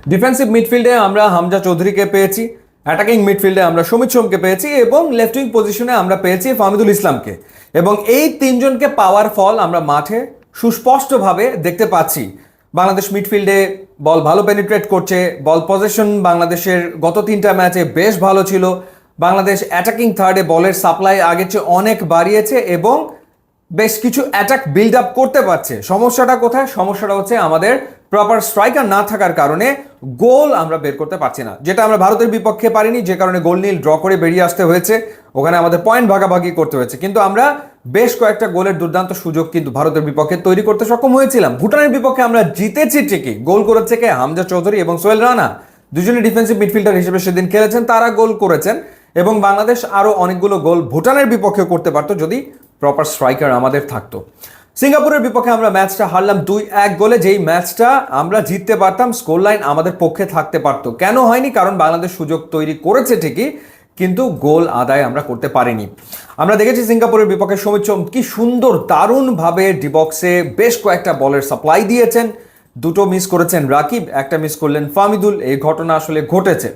Defensive মিডফিল্ডে আমরা হামজা চৌধুরীকে পেয়েছি, অ্যাটাকিং মিডফিল্ডে আমরা সমিত সোমকে পেয়েছি এবং লেফট উইং পজিশনে আমরা পেয়েছি ফাহমিদুল ইসলামকে। এবং এই তিনজনকে পাওয়ার ফল আমরা মাঠে সুস্পষ্টভাবে দেখতে পাচ্ছি। বাংলাদেশ মিডফিল্ডে বল ভালো পেনিট্রেট করছে, বল পজিশন বাংলাদেশের গত 3টা ম্যাচে বেশ ভালো ছিল। বাংলাদেশ অ্যাটাকিং থার্ডে বলের সাপ্লাই আগের চেয়ে অনেক বাড়িয়েছে এবং বেশ কিছু অ্যাটাক বিল্ড আপ করতে পারছে। সমস্যাটা কোথায়? সমস্যাটা হচ্ছে আমাদের প্রপার স্ট্রাইকার না থাকার কারণে গোল আমরা বের করতে পারছি না, যেটা আমরা ভারতের বিপক্ষে পারিনি, যে কারণে গোল নীল ড্র করে বেরিয়ে আসতে হয়েছে। ওখানে আমাদের পয়েন্ট ভাগাভাগি করতে হয়েছে, কিন্তু আমরা বেশ কয়েকটা গোলের দুর্দান্ত সুযোগ কিন্তু ভারতের বিপক্ষে তৈরি করতে সক্ষম হয়েছিলাম। ভুটানের বিপক্ষে আমরা জিতেছি ঠিকই, গোল করেছে কে? হামজা চৌধুরী এবং সোহেল রানা, দুজনে ডিফেন্সিভ মিডফিল্ডার হিসেবে সেদিন খেলেছেন, তারা গোল করেছেন। এবং বাংলাদেশ আরো অনেকগুলো গোল ভুটানের বিপক্ষে করতে পারতো যদি প্রপার স্ট্রাইকার আমাদের থাকতো। সিঙ্গাপুরের বিপক্ষে আমরা ম্যাচটা হারলাম 2-1 গোলে, যেই ম্যাচটা আমরা জিততে পারতাম, স্কোর লাইন আমাদের পক্ষে থাকতে পারতো। কেন হয়নি? কারণ বাংলাদেশ সুযোগ তৈরি করেছে ঠিকই, কিন্তু গোল আদায় আমরা করতে পারিনি। আমরা দেখেছি সিঙ্গাপুরের বিপক্ষে সমিত সোম কি সুন্দর দারুণভাবে ডিবক্সে বেশ কয়েকটা বলের সাপ্লাই দিয়েছেন। দুটো মিস করেছেন রাকিব, একটা মিস করলেন ফাহমিদুল। এই ঘটনা আসলে ঘটেছে।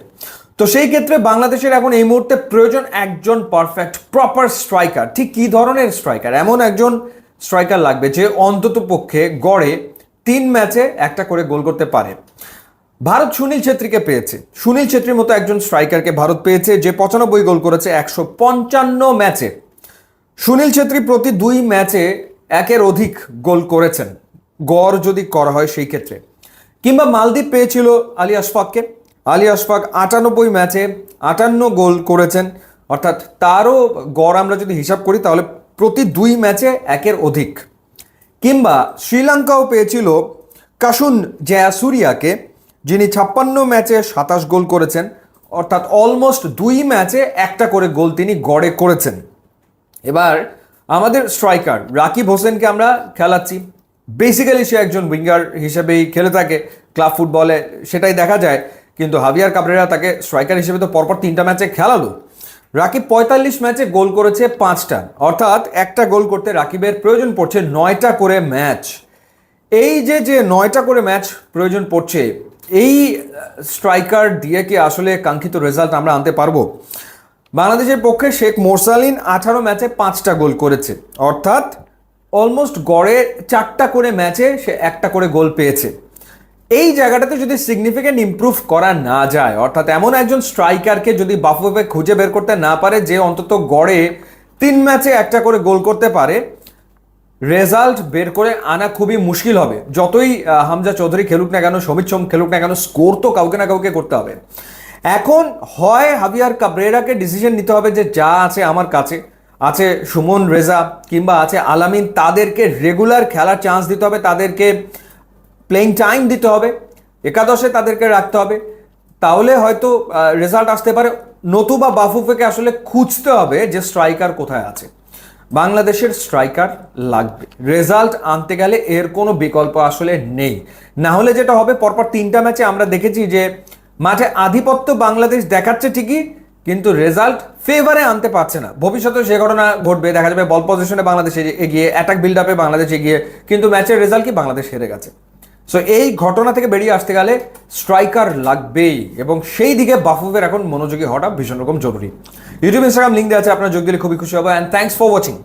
তো সেই ক্ষেত্রে বাংলাদেশের এখন এই মুহূর্তে প্রয়োজন একজন পারফেক্ট প্রপার স্ট্রাইকার। ঠিক কি ধরনের স্ট্রাইকার? এমন একজন স্ট্রাইকার লাগবে যে অন্তত পক্ষে গড়ে 3 ম্যাচে একটা করে গোল করতে পারে। ভারত সুনীল ছেত্রীকে পেয়েছে। সুনীল ছেত্রীর মতো একজন স্ট্রাইকারকে ভারত পেয়েছে যে 95 গোল করেছে 155 ম্যাচে। সুনীল ছেত্রী প্রতি 2 ম্যাচে একের অধিক গোল করেছেন, গড় যদি করা হয় সেই ক্ষেত্রে। কিংবা মালদ্বীপ পেয়েছিল আলী আশফাককে। আলী আশফাক 98 ম্যাচে 58 গোল করেছেন, অর্থাৎ তারও গড় আমরা যদি হিসাব করি তাহলে প্রতি 2 ম্যাচে একের অধিক। কিংবা শ্রীলঙ্কাও পেয়েছিল কাশুন জয়াসুরিয়াকে, যিনি 56 ম্যাচে 27 গোল করেছেন, অর্থাৎ অলমোস্ট 2 ম্যাচে একটা করে গোল তিনি গড়ে করেছেন। এবার আমাদের স্ট্রাইকার রাকিব হোসেনকে আমরা খেলাচ্ছি। বেসিক্যালি সে একজন উইঙ্গার হিসেবেই খেলে থাকে ক্লাব ফুটবলে, সেটাই দেখা যায়। কিন্তু হাভিয়ার কাবরেরা তাকে স্ট্রাইকার হিসেবে তো পরপর 3টা ম্যাচে খেলালো। রাকিব 45 ম্যাচে গোল করেছে 5টা, অর্থাৎ একটা গোল করতে রাকিবের প্রয়োজন পড়ছে 9টা করে ম্যাচ। এই যে 9টা করে ম্যাচ প্রয়োজন পড়ছে, এই স্ট্রাইকার দিয়ে কি আসলে কাঙ্ক্ষিত রেজাল্ট আমরা আনতে পারবো? বাংলাদেশের পক্ষে শেখ মোরসালিন 18 ম্যাচে 5টা গোল করেছে, অর্থাৎ অলমোস্ট গড়ে 4টা করে ম্যাচে সে একটা করে গোল পেয়েছে। এই জায়গাটাতে যদি সিগনিফিকেন্ট ইমপ্রুভ করা না যায়, অর্থাৎ এমন একজন স্ট্রাইকারকে যদি বাফুফে খুঁজে বের করতে না পারে যে অন্তত গড়ে 3 ম্যাচে একটা করে গোল করতে পারে, রেজাল্ট বের করে আনা খুবই মুশকিল হবে। যতই হামজা চৌধুরী খেলুক না কেন, সমিত সোম খেলুক না কেন, স্কোর তো কাউকে না কাউকে করতে হবে। এখন হয় হাভিয়ার কাবরেরাকে ডিসিশন নিতে হবে যে যা আছে আমার কাছে, আছে সুমন রেজা কিংবা আছে আলামিন, তাদেরকে রেগুলার খেলার চান্স দিতে হবে, তাদেরকে প্লেইং টাইম দিতে হবে, একাদশে তাদেরকে রাখতে হবে, তাহলে হয়তো রেজাল্ট আসতে পারে। নতুবা বাফুফেকে আসলে খুঁজতে হবে যে স্ট্রাইকার কোথায় আছে। বাংলাদেশের স্ট্রাইকার লাগবে, রেজাল্ট আনতে গেলে এর কোনো বিকল্প আসলে নেই। না হলে যেটা হবে, পরপর 3টা ম্যাচে আমরা দেখেছি যে মাঠে আধিপত্য বাংলাদেশ দেখাচ্ছে ঠিকই, কিন্তু রেজাল্ট ফেভারে আনতে পারছে না। ভবিষ্যতে সে ঘটনা ঘটবে, দেখা যাবে বল পজিশনে বাংলাদেশ এগিয়ে, অ্যাটাক বিল্ড আপে বাংলাদেশ এগিয়ে, কিন্তু ম্যাচের রেজাল্ট কি? বাংলাদেশ হেরে গেছে। সো এই ঘটনা থেকে বেরিয়ে আসতে গেলে স্ট্রাইকার লাগবেই, এবং সেই দিকে বাফুফের এখন মনোযোগী হওয়াটা ভীষণ রকম জরুরি। ইউটিউব ইনস্টাগ্রাম লিঙ্ক দেওয়া আছে, আপনারা যোগ দিলে খুবই খুশি হবো। And thanks for watching.